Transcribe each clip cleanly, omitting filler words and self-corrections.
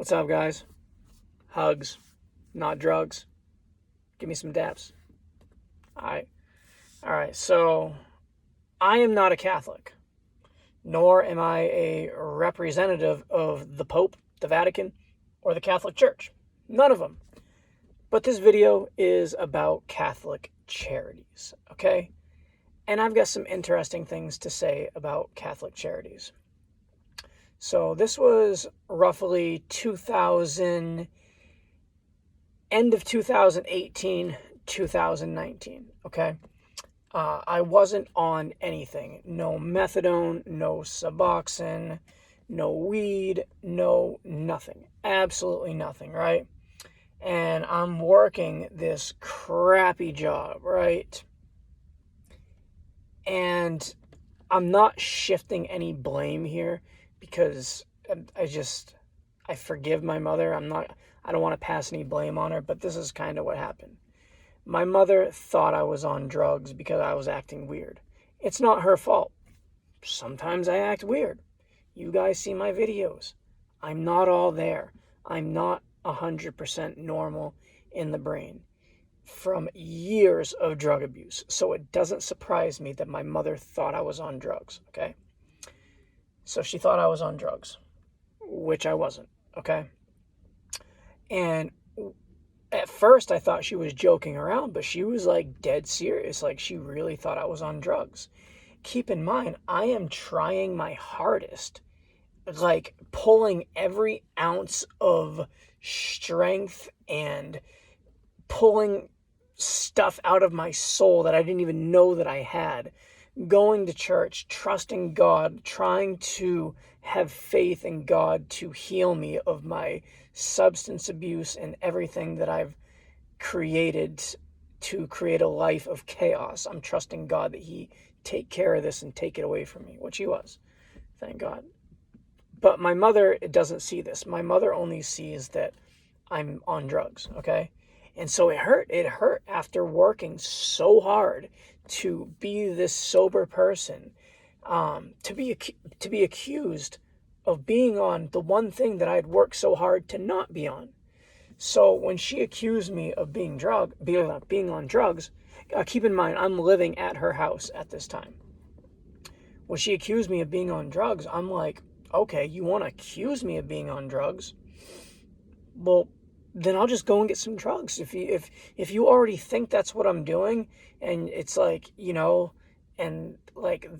What's up, guys? Hugs, not drugs. Give me some daps. All right. So I am not a Catholic, nor am I a representative of the Pope, the Vatican, or the Catholic Church. None of them. But this video is about Catholic charities, okay? And I've got some interesting things to say about Catholic charities. So this was roughly end of 2018, 2019, okay? I wasn't on anything. No methadone, no Suboxone, no weed, no nothing. Absolutely nothing, right? And I'm working this crappy job, right? And I'm not shifting any blame here because I forgive my mother. I don't want to pass any blame on her, but this is kind of what happened. My mother thought I was on drugs because I was acting weird. It's not her fault. Sometimes I act weird. You guys see my videos. I'm not all there. I'm not 100% normal in the brain from years of drug abuse. So it doesn't surprise me that my mother thought I was on drugs, okay? So she thought I was on drugs, which I wasn't, okay? And at first I thought she was joking around, but she was like dead serious. Like she really thought I was on drugs. Keep in mind, I am trying my hardest, like pulling every ounce of strength and pulling stuff out of my soul that I didn't even know that I had. Going to church, trusting God, trying to have faith in God to heal me of my substance abuse and everything that I've created to create a life of chaos. I'm trusting God that He take care of this and take it away from me, which He was. Thank God. But my mother doesn't see this. My mother only sees that I'm on drugs, okay? And so it hurt. It hurt after working so hard to be this sober person, to be accused of being on the one thing that I'd worked so hard to not be on. So when she accused me of being on drugs, keep in mind I'm living at her house at this time. When she accused me of being on drugs, I'm like, okay, you want to accuse me of being on drugs? Well, then I'll just go and get some drugs. If you already think that's what I'm doing, and it's like, and like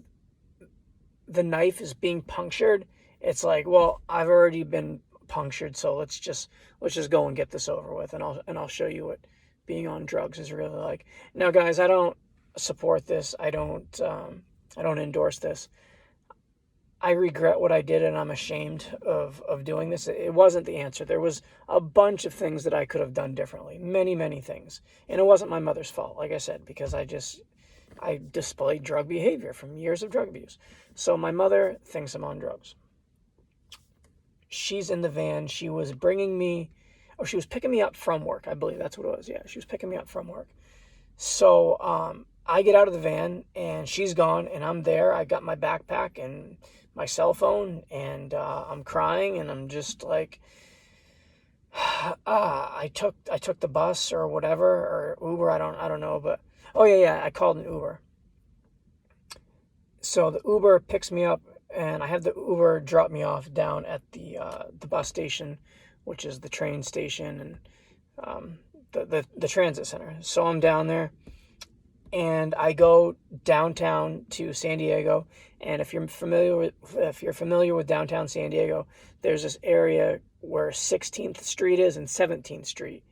the knife is being punctured, it's like, well, I've already been punctured, so let's just go and get this over with, and I'll show you what being on drugs is really like. Now, guys, I don't support this. I don't endorse this. I regret what I did, and I'm ashamed of doing this. It wasn't the answer. There was a bunch of things that I could have done differently. Many, many things. And it wasn't my mother's fault, like I said, because I displayed drug behavior from years of drug abuse. So my mother thinks I'm on drugs. She's in the van. She was picking me up from work. I believe that's what it was. Yeah, she was picking me up from work. So I get out of the van, and she's gone, and I'm there. I got my backpack and my cell phone, and I'm crying, and I'm just like, I took the bus or whatever, or Uber. I don't know, but oh yeah, I called an Uber. So the Uber picks me up, and I have the Uber drop me off down at the bus station, which is the train station and the transit center. So I'm down there. And I go downtown to San Diego, and if you're familiar with downtown San Diego, there's this area where 16th Street is and 17th Street,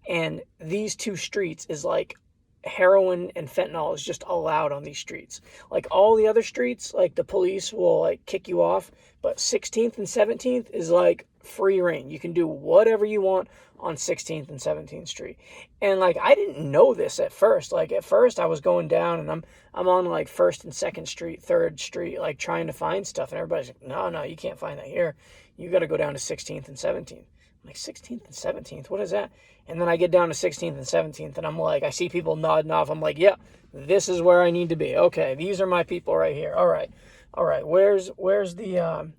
and these two streets is like heroin and fentanyl is just allowed on these streets. Like all the other streets, like the police will like kick you off, but 16th and 17th is like free reign. You can do whatever you want on 16th and 17th Street. And like I didn't know this at first. Like at first I was going down, and I'm on like 1st and 2nd Street, 3rd Street, like trying to find stuff, and everybody's like, no, you can't find that here. You got to go down to 16th and 17th. I'm like, 16th and 17th, what is that? And then I get down to 16th and 17th, and I'm like, I see people nodding off. I'm like, yeah, this is where I need to be. Okay, these are my people right here. All right. Where's the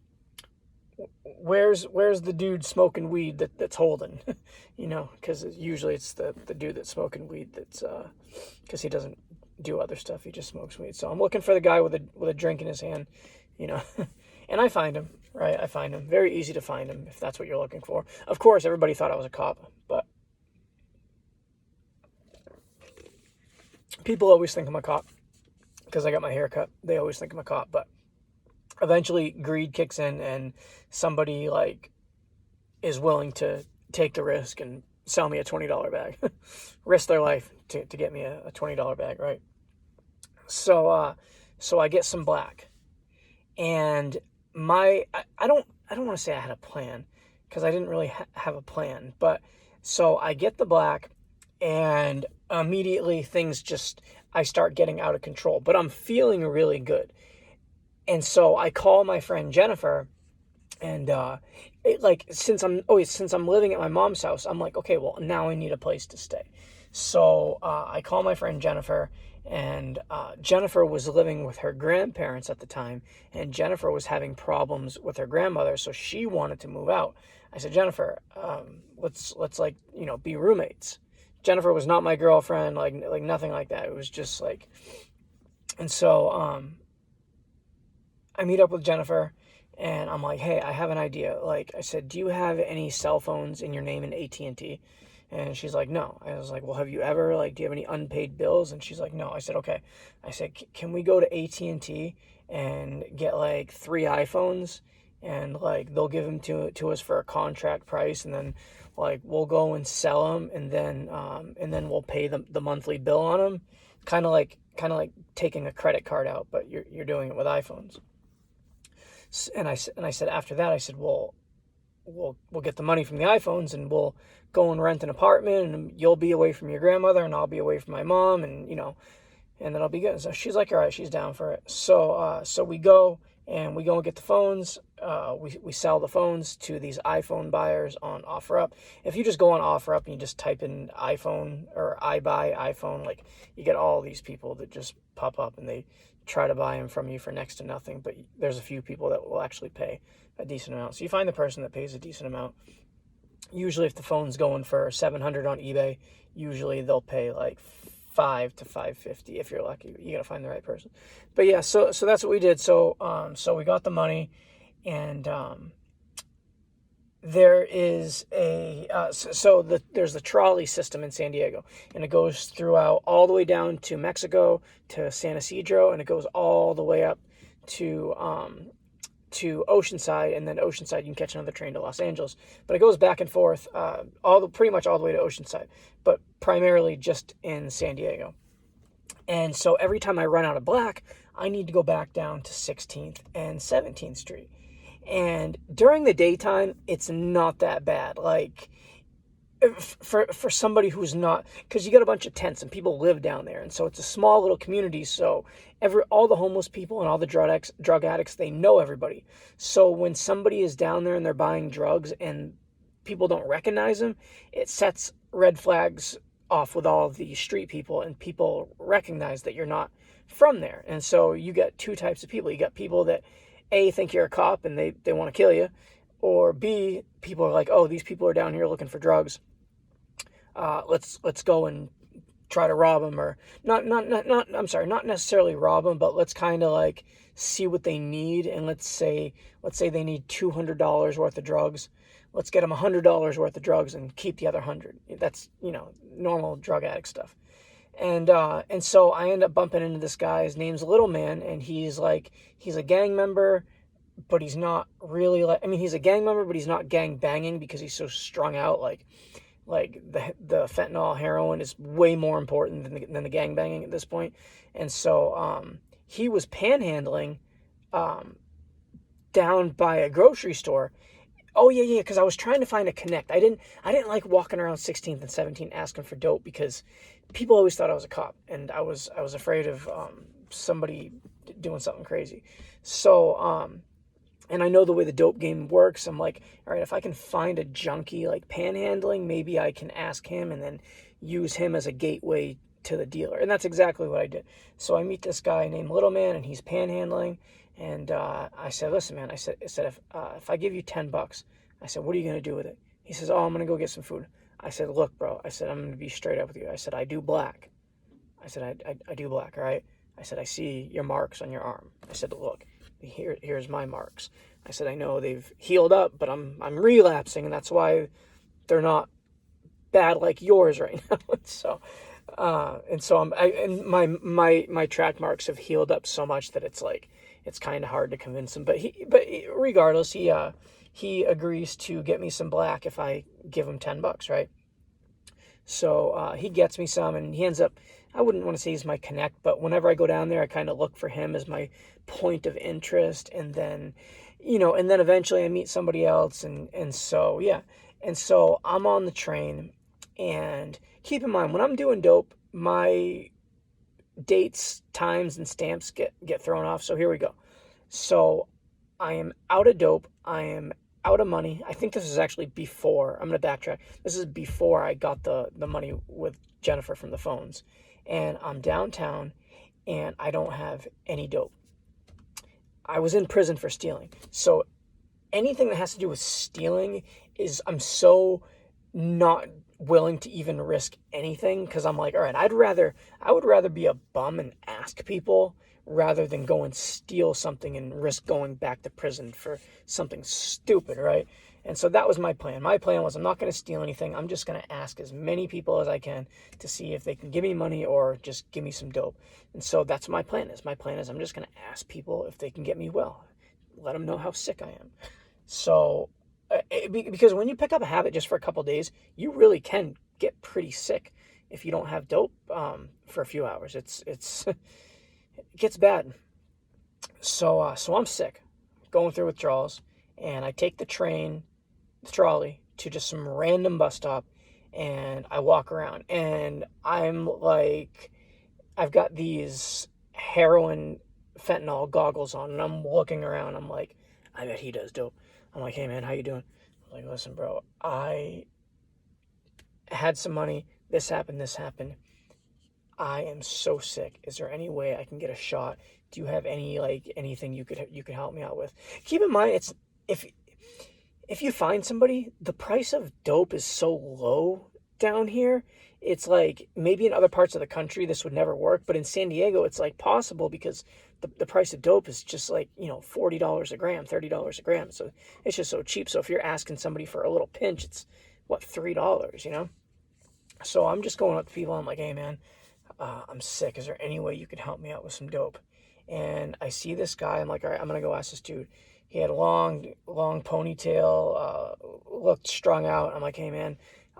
where's the dude smoking weed that's holding, because usually it's the dude that's smoking weed that's because he doesn't do other stuff, he just smokes weed. So I'm looking for the guy with a drink in his hand, you know, and I find him, right? I find him. Very easy to find him if that's what you're looking for. Of course, everybody thought I was a cop, but people always think I'm a cop because I got my hair cut. They always think I'm a cop, but eventually greed kicks in and somebody like is willing to take the risk and sell me a $20 bag, risk their life to get me a $20 bag, right? So I get some black, and I don't want to say I had a plan because I didn't really have a plan, but so I get the black, and immediately I start getting out of control, but I'm feeling really good. And so I call my friend Jennifer, and since I'm living at my mom's house, I'm like, okay, well, now I need a place to stay. So I call my friend Jennifer, and Jennifer was living with her grandparents at the time, and Jennifer was having problems with her grandmother, so she wanted to move out. I said, Jennifer, let's be roommates. Jennifer was not my girlfriend, like nothing like that. It was just like, and so I meet up with Jennifer, and I'm like, hey, I have an idea. Like I said, do you have any cell phones in your name in AT&T? And she's like, no. I was like, well, have you ever, do you have any unpaid bills? And she's like, no. I said, okay. I said, can we go to AT&T and get 3 iPhones, and they'll give them to us for a contract price, and then we'll go and sell them, and then we'll pay the monthly bill on them, kind of like taking a credit card out, but you're doing it with iPhones. And I said after that, I said, well, we'll get the money from the iPhones, and we'll go and rent an apartment, and you'll be away from your grandmother, and I'll be away from my mom, and and that'll be good. So she's like, all right, she's down for it. So we go and get the phones. We sell the phones to these iPhone buyers on OfferUp. If you just go on OfferUp and you just type in iPhone or I buy iPhone, you get all these people that just pop up, and they try to buy them from you for next to nothing. But there's a few people that will actually pay a decent amount. So you find the person that pays a decent amount. Usually if the phone's going for $700 on eBay, usually they'll pay $500 to $550 if you're lucky. You gotta find the right person. But yeah, so that's what we did. So we got the money, and there is there's the trolley system in San Diego, and it goes throughout all the way down to Mexico, to San Isidro, and it goes all the way up to Oceanside, and then Oceanside you can catch another train to Los Angeles. But it goes back and forth pretty much all the way to Oceanside, but primarily just in San Diego. And so every time I run out of black, I need to go back down to 16th and 17th Street. And during the daytime, it's not that bad. For somebody who's not, because you got a bunch of tents and people live down there, and so it's a small little community. So all the homeless people and all the drug addicts, they know everybody. So when somebody is down there and they're buying drugs and people don't recognize them, it sets red flags off with all of the street people, and people recognize that you're not from there. And so you got two types of people. You got people that A, think you're a cop and they want to kill you, or B, people are like, oh, these people are down here looking for drugs. Let's go and try to rob them, or not necessarily rob them, but let's kind of see what they need. And let's say they need $200 worth of drugs. Let's get them $100 worth of drugs and keep the other 100. That's, normal drug addict stuff. And so I end up bumping into this guy. His name's Little Man, and he's a gang member, but he's not really he's a gang member, but he's not gang banging because he's so strung out. The fentanyl, heroin is way more important than the gang banging at this point. And so he was panhandling down by a grocery store. Oh yeah, because I was trying to find a connect. I didn't like walking around 16th and 17th asking for dope, because people always thought I was a cop, and I was afraid of somebody doing something crazy. So and I know the way the dope game works. I'm like, all right, if I can find a junkie panhandling, maybe I can ask him and then use him as a gateway to the dealer. And that's exactly what I did. So I meet this guy named Little Man, and he's panhandling, And I said, listen, man, I said if I give you $10, I said, what are you gonna do with it? He says, oh, I'm gonna go get some food. I said, look, bro. I said, I'm gonna be straight up with you. I said, I do black. I said, I do black, all right? I said, I see your marks on your arm. I said, look, here's my marks. I said, I know they've healed up, but I'm relapsing, and that's why they're not bad like yours right now. And my track marks have healed up so much that it's like it's kind of hard to convince him. But regardless, he agrees to get me some black if I give him $10, right? So he gets me some, and he ends up. I wouldn't want to say he's my connect, but whenever I go down there, I kind of look for him as my point of interest, and then, and then eventually I meet somebody else, and so yeah, and so I'm on the train, and keep in mind when I'm doing dope, my dates, times, and stamps get thrown off. So here we go. So I am out of dope. I am out of money. I think this is actually before. I'm going to backtrack. This is before I got the money with Jennifer from the phones. And I'm downtown and I don't have any dope. I was in prison for stealing. So anything that has to do with stealing is, I'm so not willing to even risk anything, because I'm like, all right, I would rather be a bum and ask people rather than go and steal something and risk going back to prison for something stupid, right? And so that was my plan. My plan was, I'm not going to steal anything. I'm just going to ask as many people as I can to see if they can give me money or just give me some dope. And so that's my plan is. My plan is I'm just going to ask people if they can get me well. Let them know how sick I am. So, because when you pick up a habit just for a couple days, you really can get pretty sick if you don't have dope for a few hours. It's it gets bad. So I'm sick, going through withdrawals, and I take the trolley to just some random bus stop, and I walk around, and I'm like, I've got these heroin fentanyl goggles on, and I'm looking around. I'm like, I bet he does dope. I'm like, hey man, how you doing? I'm like, listen, bro, I had some money. This happened. This happened. I am so sick. Is there any way I can get a shot? Do you have anything you could help me out with? Keep in mind, it's if you find somebody, the price of dope is so low down here. It's like maybe in other parts of the country this would never work, but in San Diego it's like possible because the price of dope is just like, $40 a gram, $30 a gram. So it's just so cheap. So if you're asking somebody for a little pinch, it's what, $3, So I'm just going up to people. I'm like, hey man, I'm sick. Is there any way you could help me out with some dope? And I see this guy. I'm like, all right, I'm going to go ask this dude. He had a long ponytail, looked strung out. I'm like, hey man,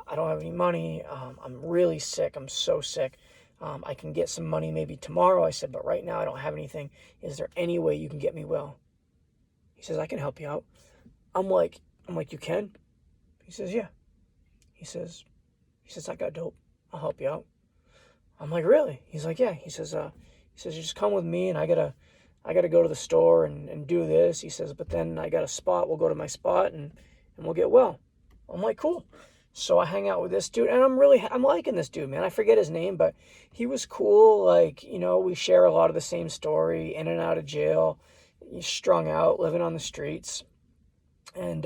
I don't have any money. I'm really sick. I'm so sick. I can get some money maybe tomorrow. I said, but right now I don't have anything. Is there any way you can get me well? He says, I can help you out. I'm like, you can? He says, yeah. He says, I got dope. I'll help you out. I'm like, really? He's like, yeah. He says, you just come with me, and I gotta go to the store and do this. He says, but then I got a spot. We'll go to my spot and we'll get well. I'm like, cool. So I hang out with this dude, and I'm liking this dude, man. I forget his name, but he was cool. Like, we share a lot of the same story, in and out of jail, strung out, living on the streets. And,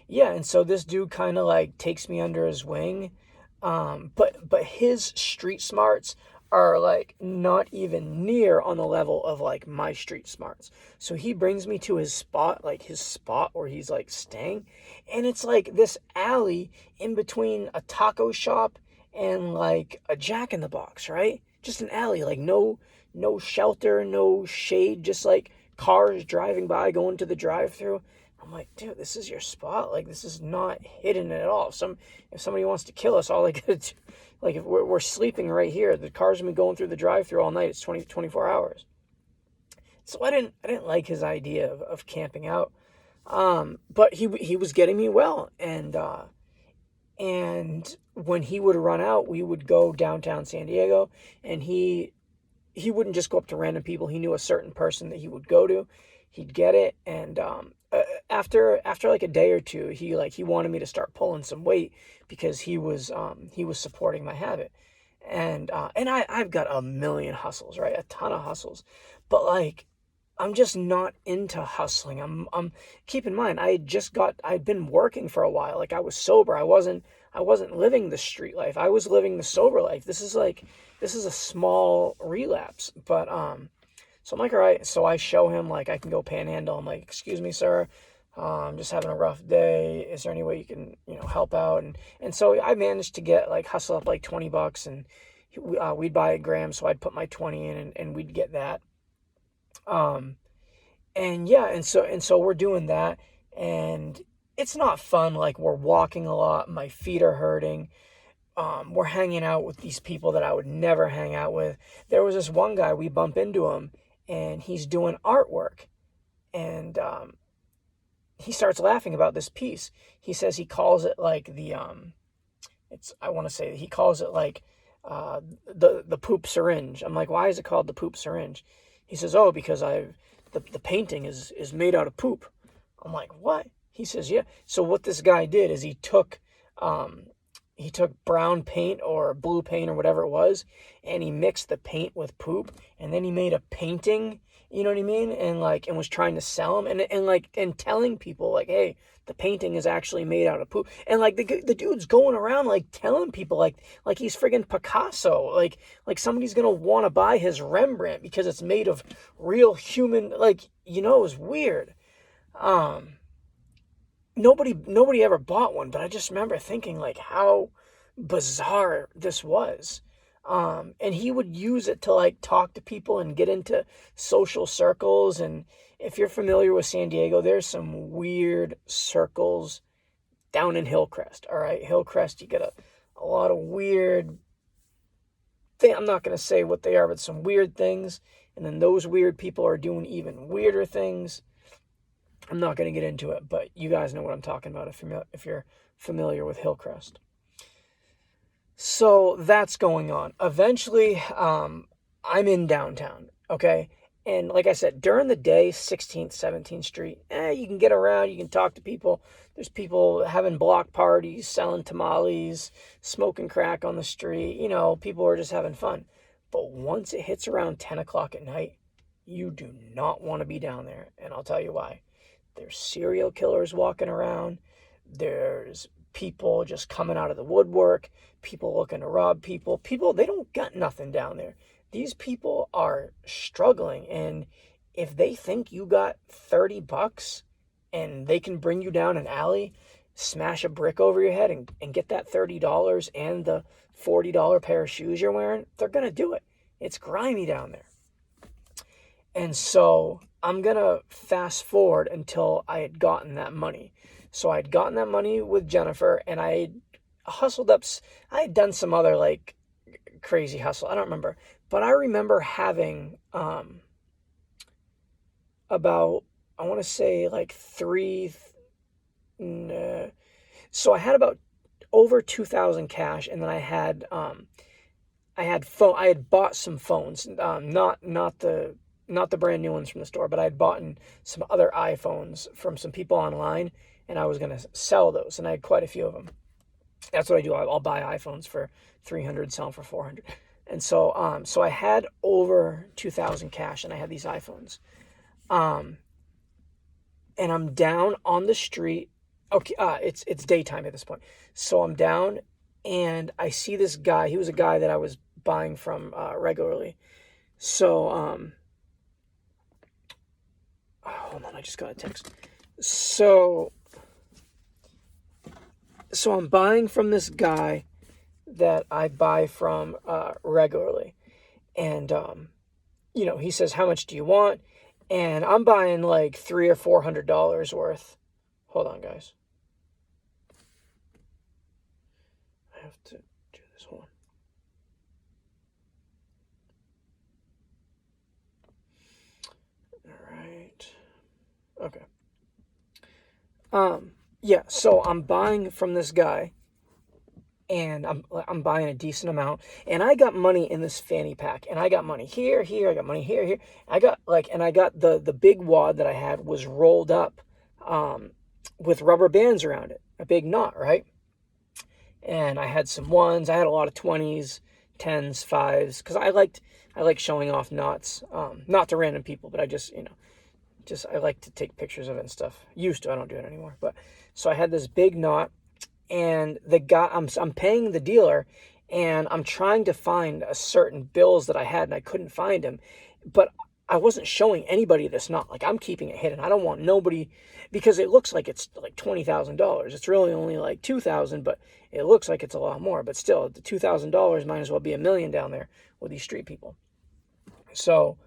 yeah. And so this dude kind of like takes me under his wing. But his street smarts are like not even near on the level of like my street smarts. So he brings me to his spot where he's like staying, and it's like this alley in between a taco shop and like a Jack in the Box, right? Just an alley, like no shelter, no shade, just like cars driving by going to the drive-through. I'm like, dude, this is your spot. Like, this is not hidden at all. If somebody wants to kill us, all they gotta do, like, if we're sleeping right here, the cars have been going through the drive-through all night. It's 24 hours. So I didn't like his idea of camping out. But he was getting me well, and when he would run out, we would go downtown San Diego, and he wouldn't just go up to random people. He knew a certain person that he would go to. He'd get it, and after like a day or two, he wanted me to start pulling some weight because he was supporting my habit, and I've got a million hustles, right? A ton of hustles, but like I'm just not into hustling. I'm keep in mind, I'd been working for a while. Like I was sober. I wasn't living the street life. I was living the sober life. This is a small relapse. But so I'm like, all right. So I show him like I can go panhandle. I'm like, excuse me, sir. I'm just having a rough day. Is there any way you can, help out? And so I managed to get like hustle up like $20, and we'd buy a gram. So I'd put my 20 in, and we'd get that. Um, and yeah, and so we're doing that, and it's not fun. Like we're walking a lot. My feet are hurting. We're hanging out with these people that I would never hang out with. There was this one guy, we bump into him, and he's doing artwork, and he starts laughing about this piece. He says he calls it like I want to say he calls it like the poop syringe. I'm like, why is it called the poop syringe? He says, oh, because the painting is made out of poop. I'm like, what? He says, yeah. So what this guy did is he took brown paint or blue paint or whatever it was, and he mixed the paint with poop, and then he made a painting, you know what I mean? And was trying to sell them, and telling people like, hey, the painting is actually made out of poop. And like the dude's going around like telling people like he's friggin' Picasso, like somebody's gonna want to buy his Rembrandt because it's made of real human, it was weird. Um nobody ever bought one, but I just remember thinking like how bizarre this was. And he would use it to like talk to people and get into social circles. And if you're familiar with San Diego, there's some weird circles down in Hillcrest. All right, Hillcrest, you get a lot of weird thing. I'm not going to say what they are, but some weird things. And then those weird people are doing even weirder things. I'm not going to get into it, but you guys know what I'm talking about if you're familiar with Hillcrest. So that's going on. Eventually, I'm in downtown, okay? And like I said, during the day, 16th, 17th Street, you can get around, you can talk to people. There's people having block parties, selling tamales, smoking crack on the street. People are just having fun. But once it hits around 10 o'clock at night, you do not want to be down there, and I'll tell you why. There's serial killers walking around. There's people just coming out of the woodwork. People looking to rob people. People, they don't got nothing down there. These people are struggling. And if they think you got $30 and they can bring you down an alley, smash a brick over your head and get that $30 and the $40 pair of shoes you're wearing, they're going to do it. It's grimy down there. And so I'm going to fast forward until I had gotten that money. So I had gotten that money with Jennifer, and I had hustled up. I had done some other like crazy hustle. I don't remember. But I remember having about, I want to say like so I had about over 2,000 cash, and then I had bought some phones, not the brand new ones from the store, but I had bought some other iPhones from some people online, and I was going to sell those, and I had quite a few of them. That's what I do. I'll buy iPhones for $300, sell them for $400. And so I had over 2,000 cash, and I had these iPhones. And I'm down on the street. Okay, it's daytime at this point. So I'm down, and I see this guy. He was a guy that I was buying from regularly. So hold on, I just got a text. So I'm buying from this guy that I buy from regularly. And, he says, how much do you want? And I'm buying like $300 or $400 worth. Hold on, guys. I have to do this one. All right. Okay. Yeah, so I'm buying from this guy, and I'm buying a decent amount, and I got money in this fanny pack, and I got money here, I got money here. I got the big wad that I had was rolled up with rubber bands around it, a big knot, right? And I had some ones, I had a lot of 20s, 10s, 5s, because I like showing off knots, not to random people, but I just, I like to take pictures of it and stuff. Used to, I don't do it anymore. But so I had this big knot, and the guy, I'm paying the dealer, and I'm trying to find a certain bills that I had, and I couldn't find him. But I wasn't showing anybody this knot. Like, I'm keeping it hidden. I don't want nobody, because it looks like it's like $20,000. It's really only like 2,000, but it looks like it's a lot more. But still, the $2,000 might as well be $1 million down there with these street people. So,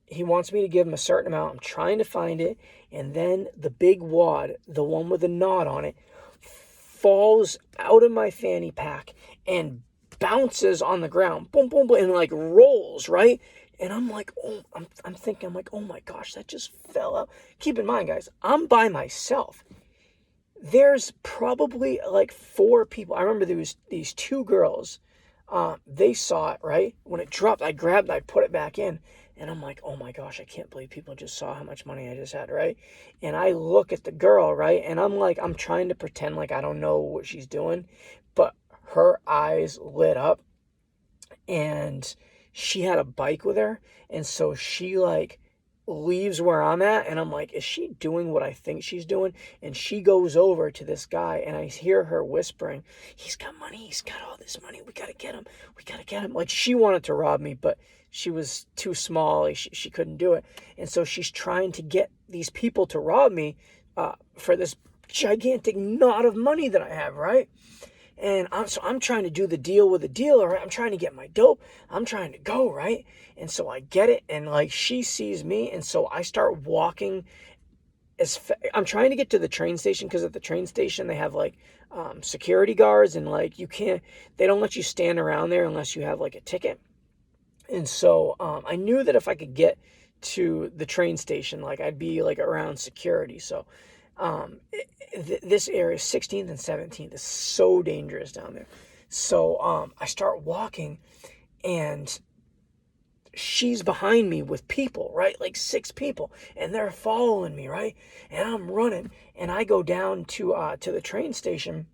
he wants me to give him a certain amount. I'm trying to find it, and then the big wad, the one with the knot on it, falls out of my fanny pack and bounces on the ground, boom, boom, boom, and like rolls, right? And I'm like, oh, I'm thinking, I'm like, oh my gosh, that just fell out. Keep in mind, guys, I'm by myself. There's probably like 4 people. I remember there was these 2 girls. They saw it, right? When it dropped, I grabbed it, I put it back in, and I'm like, oh my gosh, I can't believe people just saw how much money I just had, right? And I look at the girl, right? And I'm like, I'm trying to pretend like I don't know what she's doing, but her eyes lit up, and she had a bike with her, and so she like leaves where I'm at, and I'm like, is she doing what I think she's doing? And she goes over to this guy, and I hear her whispering, he's got money, he's got all this money, we gotta get him, we gotta get him. Like, she wanted to rob me, but she was too small, like, she couldn't do it. And so she's trying to get these people to rob me for this gigantic knot of money that I have, right? And I'm trying to do the deal with the dealer, right? I'm trying to get my dope. I'm trying to go, right? And so I get it, and like, she sees me, and so I start walking I'm trying to get to the train station, because at the train station they have like security guards, and like, they don't let you stand around there unless you have like a ticket. And so I knew that if I could get to the train station, like, I'd be like around security. So this area, 16th and 17th, is so dangerous down there. So I start walking, and she's behind me with people, right? Like 6 people, and they're following me, right? And I'm running, and I go down to the train station,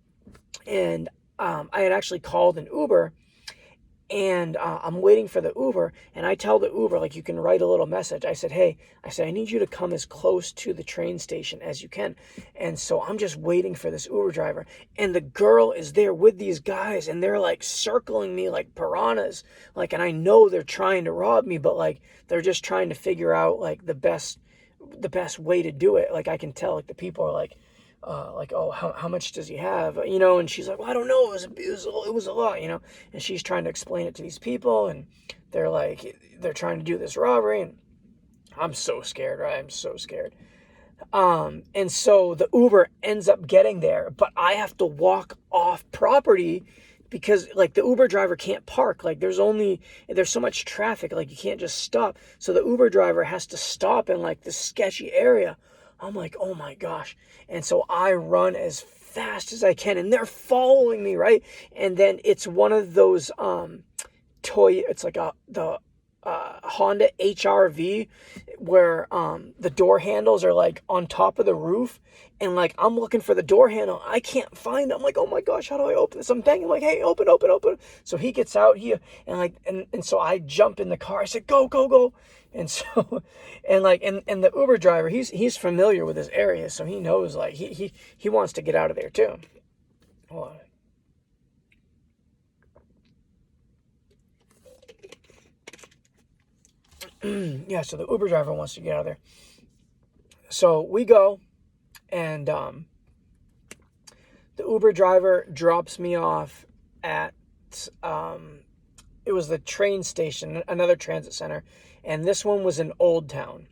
and I had actually called an Uber, and I'm waiting for the Uber, and I tell the Uber, like, you can write a little message. I said, hey, I need you to come as close to the train station as you can. And so I'm just waiting for this Uber driver, and the girl is there with these guys, and they're like circling me like piranhas, like, and I know they're trying to rob me, but like, they're just trying to figure out like the best way to do it. Like, I can tell, like, the people are like, oh, how much does he have? You know, and she's like, well, I don't know. It was a lot, you know, and she's trying to explain it to these people, and they're trying to do this robbery, and I'm so scared, right? I'm so scared. And so the Uber ends up getting there, but I have to walk off property, because like, the Uber driver can't park. Like, there's so much traffic, like, you can't just stop. So the Uber driver has to stop in like this sketchy area. I'm like, oh my gosh. And so I run as fast as I can, and they're following me, right? And then it's one of those it's like the Honda HR-V, where the door handles are like on top of the roof, and like, I'm looking for the door handle, I can't find it. I'm like, oh my gosh, how do I open this? I'm banging, like, hey, open. So he gets out here, and like, and so I jump in the car. I said, go. And so, and like, and the Uber driver, he's familiar with this area, so he knows, like, he wants to get out of there too. Hold on. Yeah, so the Uber driver wants to get out of there. So we go, and the Uber driver drops me off at it was the train station, another transit center, and this one was in Old Town.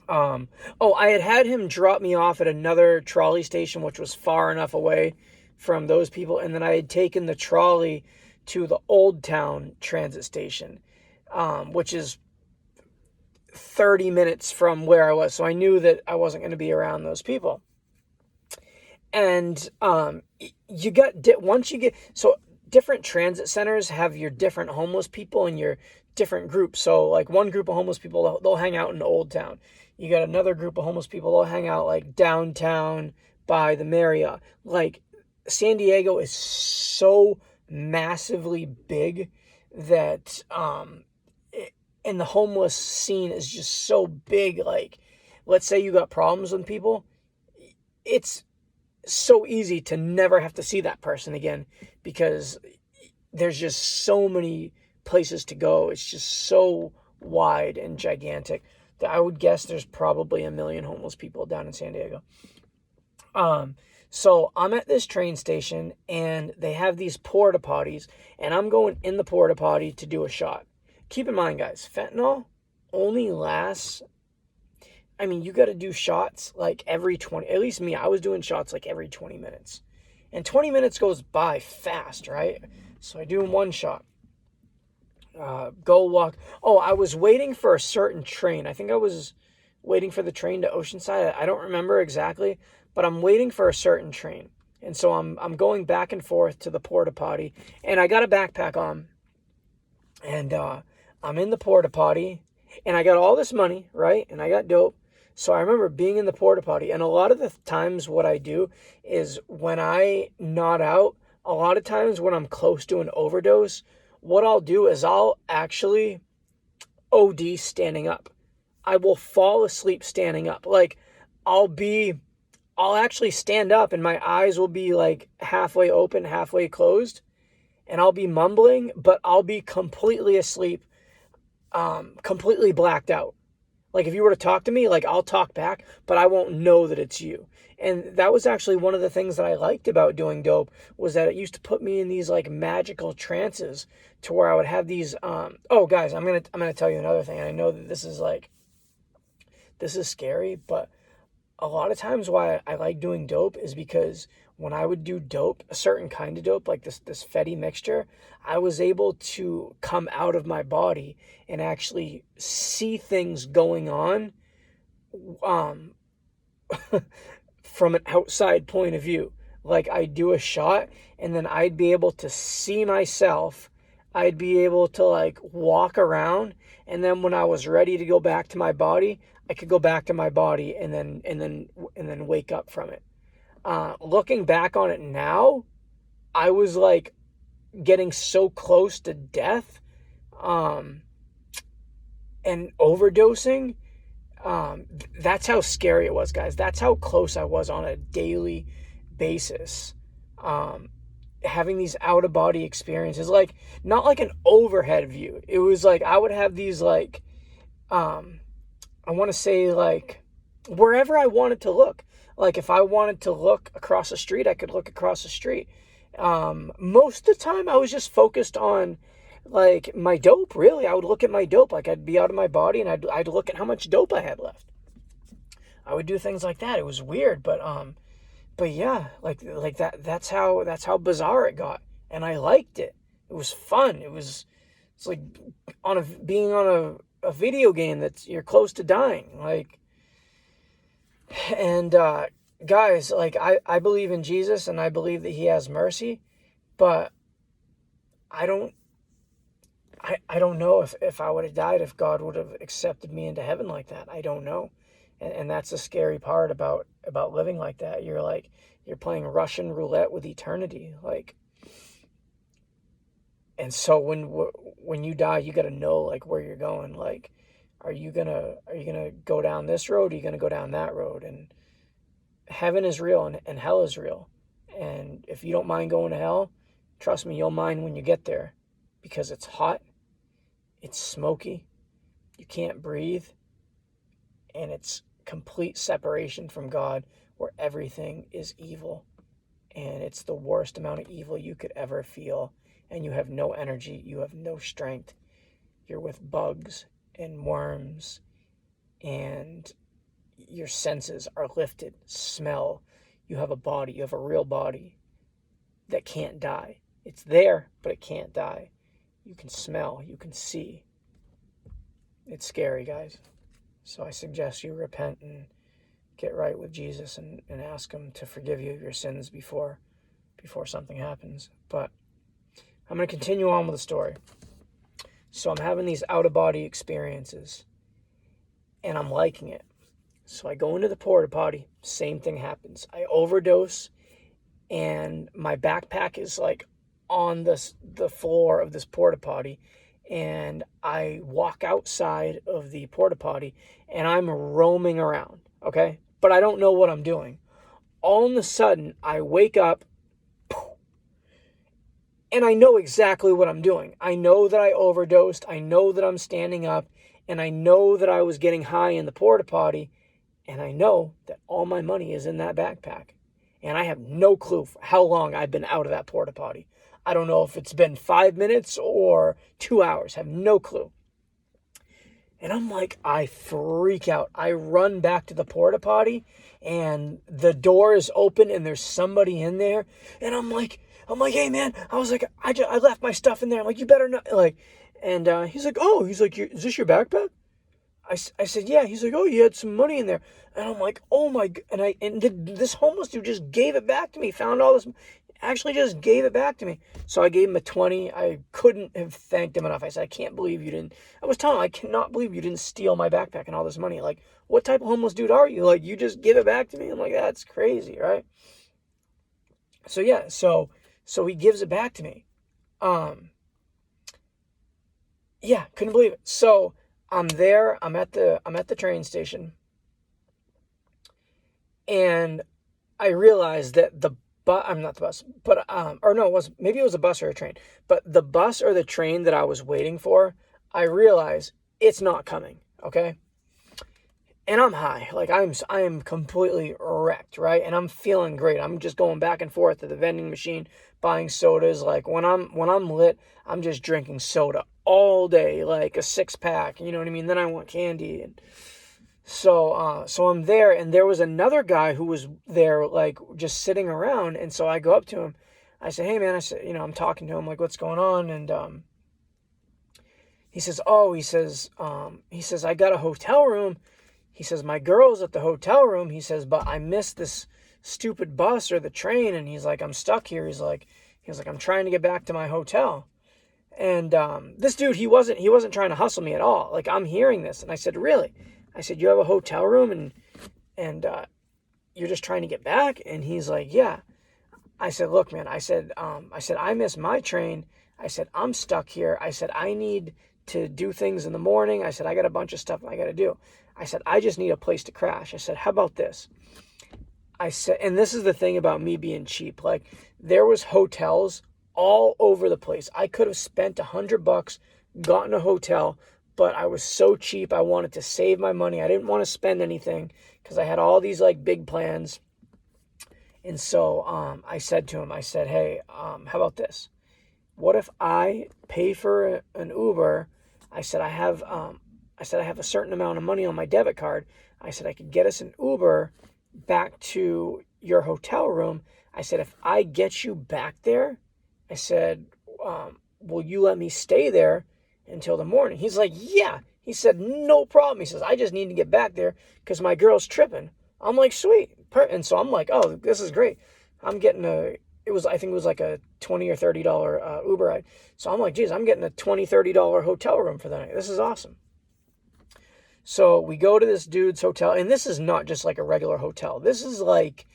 I had him drop me off at another trolley station, which was far enough away from those people, and then I had taken the trolley to the Old Town transit station, which is 30 minutes from where I was. So I knew that I wasn't going to be around those people. And so different transit centers have your different homeless people and your different groups. So like, one group of homeless people, they'll hang out in Old Town. You got another group of homeless people, they'll hang out like downtown by the Marriott. Like, San Diego is so massively big that And the homeless scene is just so big. Like, let's say you got problems with people, it's so easy to never have to see that person again because there's just so many places to go. It's just so wide and gigantic that I would guess there's probably 1 million homeless people down in San Diego. So I'm at this train station and they have these porta potties and I'm going in the porta potty to do a shot. Keep in mind, guys, fentanyl only lasts, I mean, you got to do shots like every 20, at least me, I was doing shots like every 20 minutes. And 20 minutes goes by fast, right? So I do one shot. Go walk. Oh, I was waiting for a certain train. I think I was waiting for the train to Oceanside. I don't remember exactly, but I'm waiting for a certain train. And so I'm going back and forth to the porta potty, and I got a backpack on. And I'm in the porta potty, and I got all this money, right? And I got dope. So I remember being in the porta potty, and a lot of the times what I do is when I nod out, a lot of times when I'm close to an overdose, what I'll do is I'll actually OD standing up. I will fall asleep standing up. Like I'll actually stand up and my eyes will be like halfway open, halfway closed, and I'll be mumbling, but I'll be completely asleep, completely blacked out. Like if you were to talk to me, like I'll talk back, but I won't know that it's you. And that was actually one of the things that I liked about doing dope was that it used to put me in these like magical trances to where I would have these oh guys, I'm going to tell you another thing. I know that this is scary, but a lot of times why I like doing dope is because when I would do dope, a certain kind of dope, like this Fetty mixture, I was able to come out of my body and actually see things going on from an outside point of view. Like I'd do a shot and then I'd be able to see myself. I'd be able to like walk around, and then when I was ready to go back to my body, I could go back to my body and then wake up from it. Looking back on it now, I was like getting so close to death, and overdosing. That's how scary it was, guys. That's how close I was on a daily basis. Having these out of body experiences, like not like an overhead view. It was like I would have these like, I want to say like wherever I wanted to look. Like if I wanted to look across the street, I could look across the street. Most of the time I was just focused on like my dope, really. I would look at my dope. Like I'd be out of my body and I'd look at how much dope I had left. I would do things like that. It was weird, but yeah, like that's how bizarre it got. And I liked it. It was fun. It's like being on a video game that's you're close to dying. Like, and guys, like I believe in Jesus and I believe that he has mercy, but I don't know if I would have died, if God would have accepted me into heaven like that. I don't know. And that's the scary part about living like that. You're playing Russian roulette with eternity. Like, and so when you die, you got to know like where you're going. Like, are you gonna go down this road? Or are you gonna go down that road? And heaven is real and hell is real. And if you don't mind going to hell, trust me, you'll mind when you get there, because it's hot, it's smoky, you can't breathe, and it's complete separation from God, where everything is evil, and it's the worst amount of evil you could ever feel, and you have no energy, you have no strength, you're with bugs and worms, and your senses are lifted, smell, you have a body, you have a real body that can't die. It's there, but it can't die. You can smell, you can see. It's scary, guys. So I suggest you repent and get right with Jesus and ask him to forgive you of your sins before something happens. But I'm going to continue on with the story. So I'm having these out-of-body experiences, and I'm liking it. So I go into the porta potty, same thing happens. I overdose, and my backpack is like on the floor of this porta potty, and I walk outside of the porta potty and I'm roaming around, okay? But I don't know what I'm doing. All of a sudden, I wake up and I know exactly what I'm doing. I know that I overdosed. I know that I'm standing up, and I know that I was getting high in the porta potty, and I know that all my money is in that backpack. And I have no clue how long I've been out of that porta potty. I don't know if it's been 5 minutes or 2 hours. I have no clue. And I'm like, I freak out. I run back to the porta potty and the door is open and there's somebody in there. And I'm like, hey man, I was like, I left my stuff in there. I'm like, you better not, like, and he's like, is this your backpack? I said, yeah. He's like, oh, you had some money in there. And I'm like, oh my, and this homeless dude just gave it back to me, found all this, actually just gave it back to me. So I gave him a 20. I couldn't have thanked him enough. I said, I can't believe you didn't, I was telling him, I cannot believe you didn't steal my backpack and all this money. Like, what type of homeless dude are you? Like, you just give it back to me? I'm like, that's crazy, right? So yeah, so he gives it back to me. Yeah, couldn't believe it. So I'm there, I'm at the train station, and I realized that I'm not the bus, but or no, maybe it was a bus or a train, but the bus or the train that I was waiting for, I realized it's not coming, okay? And I'm high, like I am completely wrecked, right? And I'm feeling great. I'm just going back and forth to the vending machine, buying sodas. Like when I'm lit, I'm just drinking soda all day, like a 6-pack. You know what I mean? Then I want candy, and so I'm there, and there was another guy who was there, like just sitting around. And so I go up to him. I said, "Hey man," I said, I'm talking to him, like, "What's going on?" And he says, I got a hotel room. He says, my girl's at the hotel room. He says, but I missed this stupid bus or the train. And he's like, I'm stuck here. He's like, I'm trying to get back to my hotel. And this dude, he wasn't trying to hustle me at all. Like, I'm hearing this. And I said, really? I said, you have a hotel room and you're just trying to get back? And he's like, yeah. I said, look, man, I said, I missed my train. I said, I'm stuck here. I said, I need to do things in the morning. I said, I got a bunch of stuff I got to do. I said, I just need a place to crash. I said, how about this? I said, and this is the thing about me being cheap. Like, there was hotels all over the place. I could have spent $100, gotten a hotel, but I was so cheap. I wanted to save my money. I didn't want to spend anything because I had all these like big plans. And so I said to him, I said, hey, how about this? What if I pay for an Uber? I said, I have a certain amount of money on my debit card. I said, I could get us an Uber back to your hotel room. I said, if I get you back there, I said, will you let me stay there until the morning? He's like, yeah. He said, no problem. He says, I just need to get back there because my girl's tripping. I'm like, sweet. And so I'm like, oh, this is great. I'm getting I think it was like a $20 or $30 Uber ride. So I'm like, geez, I'm getting a $20, $30 hotel room for the night. This is awesome. So we go to this dude's hotel, and this is not just like a regular hotel. This is like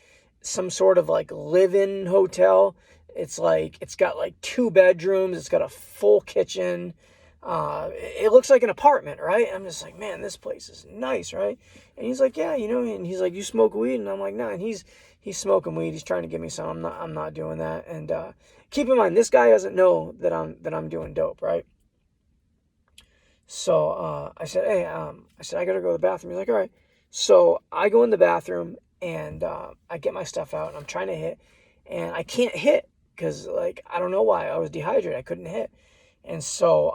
some sort of like live-in hotel. It's like, it's got like 2 bedrooms. It's got a full kitchen. It looks like an apartment, right? I'm just like, man, this place is nice, right? And he's like, yeah, and he's like, you smoke weed? And I'm like, no. And he's smoking weed. He's trying to give me some. I'm not doing that. And keep in mind, this guy doesn't know that I'm doing dope, right? So I said, hey, I gotta go to the bathroom. He's like, all right. So I go in the bathroom and I get my stuff out and I'm trying to hit, and I can't hit because, like, I don't know why. I was dehydrated. I couldn't hit. And so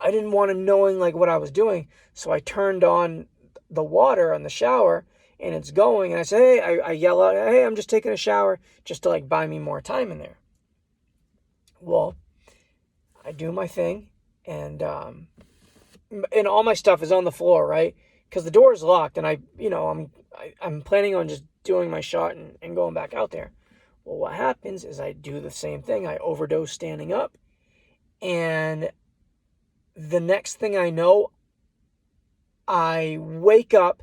I didn't want him knowing like what I was doing. So I turned on the water on the shower and it's going. And I say, hey, I yell out, hey, I'm just taking a shower, just to like buy me more time in there. Well, I do my thing, and all my stuff is on the floor, right? Because the door is locked, and I'm planning on just doing my shot and going back out there. Well, what happens is I do the same thing. I overdose standing up, and the next thing I know, I wake up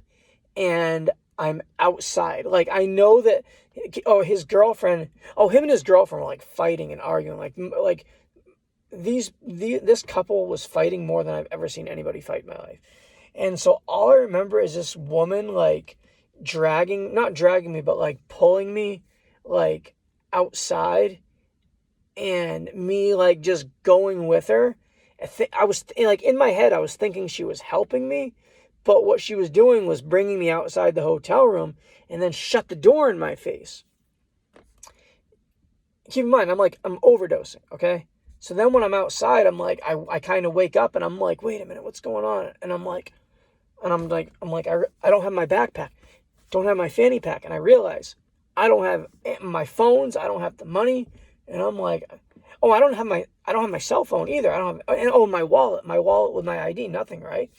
and I'm outside. Like, I know that, him and his girlfriend were like fighting and arguing. Like this couple was fighting more than I've ever seen anybody fight in my life. And so all I remember is this woman like not dragging me, but like pulling me like outside, and me like just going with her. I was like, in my head, I was thinking she was helping me, but what she was doing was bringing me outside the hotel room and then shut the door in my face. Keep in mind, I'm overdosing, okay? So then when I'm outside, I'm like, I kind of wake up and I'm like, wait a minute, what's going on? And I'm like, I don't have my backpack, don't have my fanny pack. And I realize I don't have my phones, I don't have the money. And I'm like, oh, I don't have my cell phone either. I don't have, and oh, my wallet with my ID, nothing, right?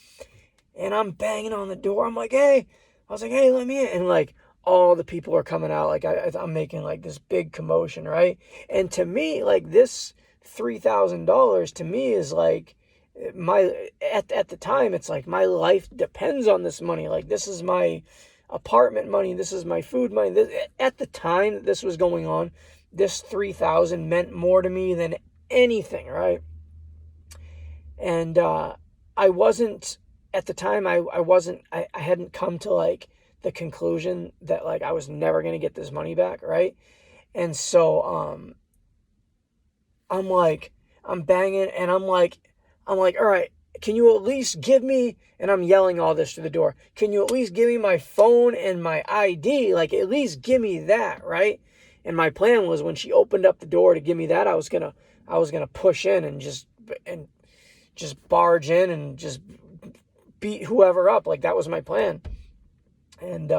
And I'm banging on the door. I'm like, hey, let me in. And like, all the people are coming out. Like I'm making like this big commotion, right? And to me, like this $3,000 to me is like at the time, it's like my life depends on this money. Like this is my apartment money. This is my food money. At the time that this was going on, this $3,000 meant more to me than anything, right? And I wasn't, at the time, I hadn't come to like the conclusion that like I was never going to get this money back, right? And so I'm banging, and I'm like, all right, can you at least give me, and I'm yelling all this through the door, can you at least give me my phone and my ID? Like, at least give me that, right? And my plan was, when she opened up the door to give me that, I was gonna push in and just barge in and just beat whoever up. Like, that was my plan. And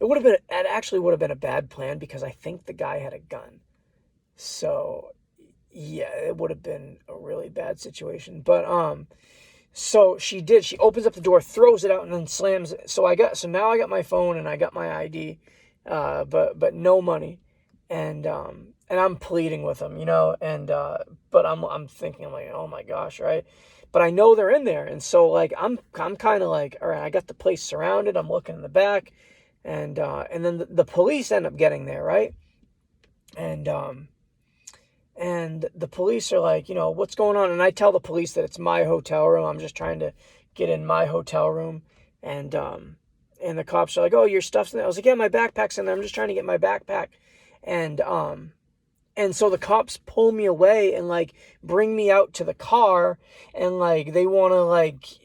it actually would have been a bad plan, because I think the guy had a gun. So yeah, it would have been a really bad situation. But so she opens up the door, throws it out, and then slams it. So now I got my phone and I got my ID, but no money. And I'm pleading with them, but I'm thinking, I'm like, oh my gosh, right? But I know they're in there. And so like, I'm kind of like, all right, I got the place surrounded. I'm looking in the back, and then the police end up getting there, right? And the police are like, what's going on? And I tell the police that it's my hotel room. I'm just trying to get in my hotel room. And the cops are like, oh, your stuff's in there. I was like, yeah, my backpack's in there. I'm just trying to get my backpack. And so the cops pull me away and like bring me out to the car, and like they want to like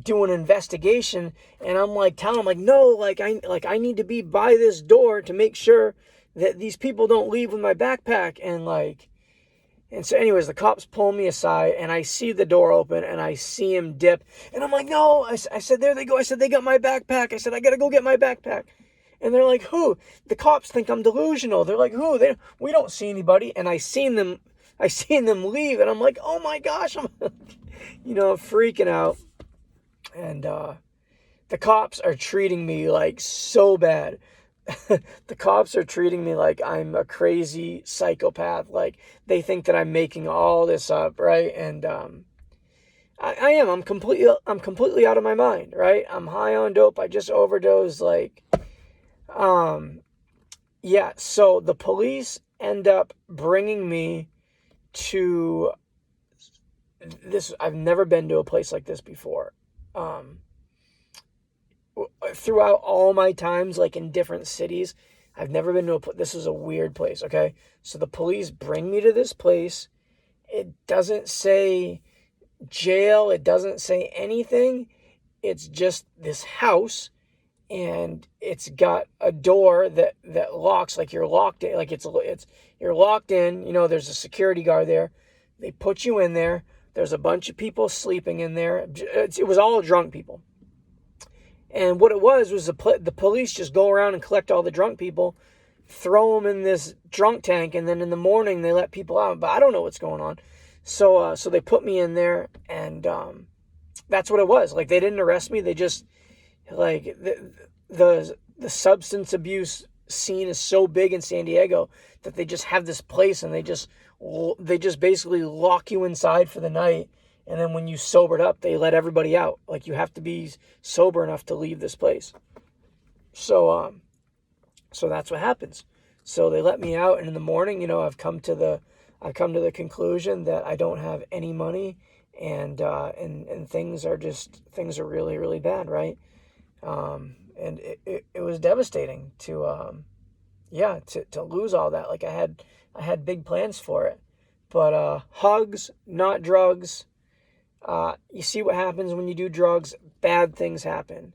do an investigation. And I'm like telling them, like, no, like I need to be by this door to make sure that these people don't leave with my backpack. And so anyways, the cops pull me aside, and I see the door open, and I see him dip, and I'm like, no, I said, there they go. I said, they got my backpack. I said, I got to go get my backpack. And they're like, who? The cops think I'm delusional. They're like, who? We don't see anybody. And I seen them leave, and I'm like, oh my gosh, I'm freaking out. And the cops are treating me like so bad. The cops are treating me like I'm a crazy psychopath. Like, they think that I'm making all this up, right? And I am. I'm completely out of my mind, right? I'm high on dope. I just overdosed. Like, yeah. So the police end up bringing me to this. I've never been to a place like this before. Throughout all my times, like in different cities, I've never been to this is a weird place, okay? So the police bring me to this place. It doesn't say jail. It doesn't say anything. It's just this house, and it's got a door that locks, like you're locked in, like you're locked in, there's a security guard there. They put you in there. There's a bunch of people sleeping in there. It was all drunk people. And what it was the police just go around and collect all the drunk people, throw them in this drunk tank, and then in the morning they let people out. But I don't know what's going on. So they put me in there, and that's what it was. Like, they didn't arrest me. They just, like, the substance abuse scene is so big in San Diego that they just have this place, and they just basically lock you inside for the night. And then when you sobered up, they let everybody out. Like, you have to be sober enough to leave this place. So that's what happens. So they let me out, and in the morning, I've come to I've come to the conclusion that I don't have any money, and things are really, really bad, right? And it was devastating to to lose all that. Like I had big plans for it, but hugs, not drugs. You see what happens when you do drugs. Bad things happen.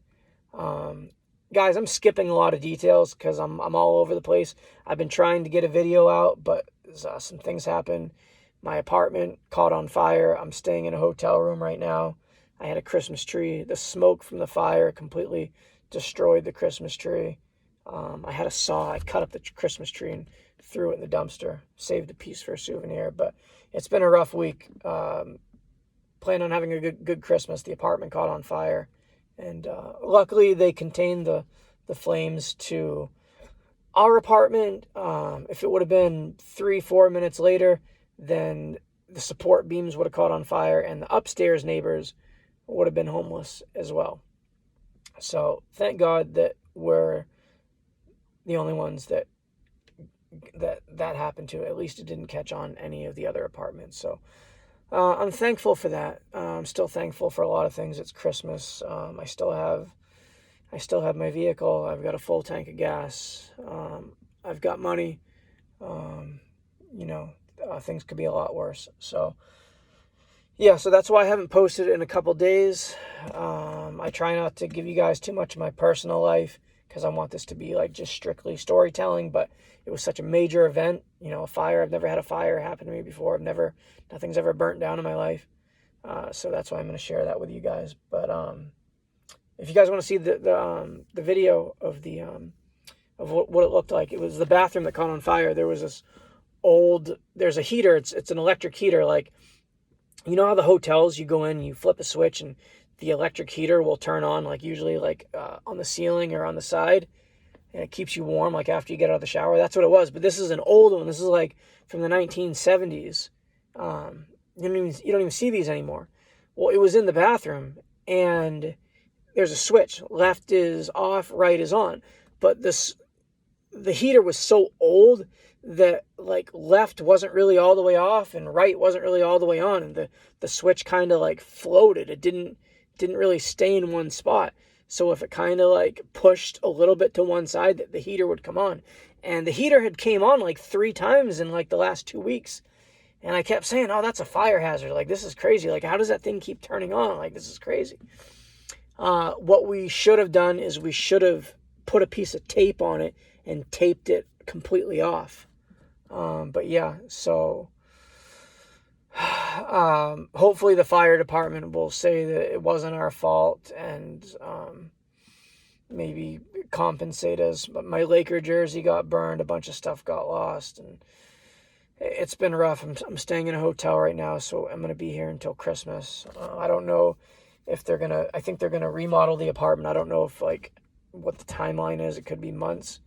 Guys, I'm skipping a lot of details because I'm all over the place. I've been trying to get a video out, but some things happen. My apartment caught on fire. I'm staying in a hotel room right now. I had a Christmas tree. The smoke from the fire completely destroyed the Christmas tree. I had a saw. I cut up the Christmas tree and threw it in the dumpster. Saved a piece for a souvenir. But it's been a rough week. Plan on having a good Christmas. The apartment caught on fire. And luckily, they contained the flames to our apartment. If it would have been 3-4 minutes later, then the support beams would have caught on fire, and the upstairs neighbors would have been homeless as well. So thank God that we're the only ones that happened to. At least it didn't catch on any of the other apartments. So I'm thankful for that. I'm still thankful for a lot of things. It's Christmas. I still have my vehicle. I've got a full tank of gas. I've got money. Things could be a lot worse. So yeah, so that's why I haven't posted in a couple days. I try not to give you guys too much of my personal life because I want this to be like just strictly storytelling, but it was such a major event, a fire. I've never had a fire happen to me before. Nothing's ever burnt down in my life. So that's why I'm going to share that with you guys. But if you guys want to see the video of the of what it looked like, it was the bathroom that caught on fire. There was this there's a heater. It's an electric heater. Like, you know how the hotels, you go in, you flip a switch, and the electric heater will turn on, like usually on the ceiling or on the side, and it keeps you warm like after you get out of the shower. That's what it was. But this is an old one. This is like from the 1970s. You don't even see these anymore. Well, it was in the bathroom, and there's a switch. Left is off, right is on. But the heater was so old that like left wasn't really all the way off and right wasn't really all the way on, and the switch kind of like floated. It didn't really stay in one spot. So if it kind of like pushed a little bit to one side, the heater would come on. And the heater had came on like 3 times in like the last 2 weeks. And I kept saying, oh, that's a fire hazard. Like, this is crazy. Like, how does that thing keep turning on? Like, this is crazy. What we should have done is we should have put a piece of tape on it and taped it completely off. But yeah, so hopefully the fire department will say that it wasn't our fault and maybe compensate us. But my Laker jersey got burned. A bunch of stuff got lost, and it's been rough. I'm staying in a hotel right now, so I'm going to be here until Christmas. I don't know if I think they're going to remodel the apartment. I don't know if what the timeline is. It could be months.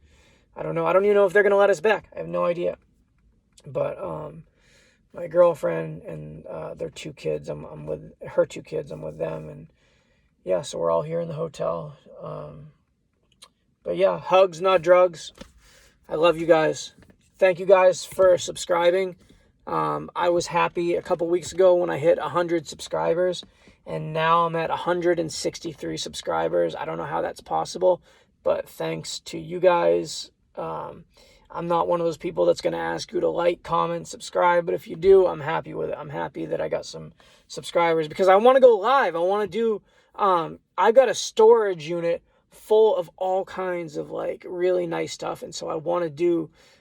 I don't know. I don't even know if they're going to let us back. I have no idea. But my girlfriend and their 2 kids, I'm with her 2 kids. I'm with them, and yeah, so we're all here in the hotel. But yeah, hugs, not drugs. I love you guys. Thank you guys for subscribing. I was happy a couple weeks ago when I hit 100 subscribers, and now I'm at 163 subscribers. I don't know how that's possible, but thanks to you guys. I'm not one of those people that's going to ask you to like, comment, subscribe, but if you do, I'm happy with it. I'm happy that I got some subscribers because I want to go live. I want to do, I got a storage unit full of all kinds of like really nice stuff. And so I want to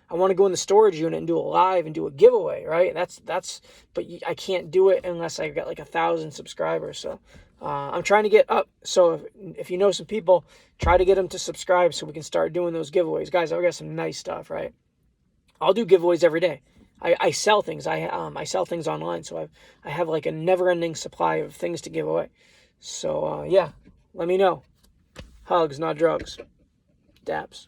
go in the storage unit and do a live and do a giveaway, right? But I can't do it unless I got like 1,000 subscribers. So I'm trying to get up. So if you know some people, try to get them to subscribe so we can start doing those giveaways. Guys, I've got some nice stuff, right? I'll do giveaways every day. I sell things. I sell things online. So I have like a never-ending supply of things to give away. So yeah, let me know. Hugs, not drugs. Dabs.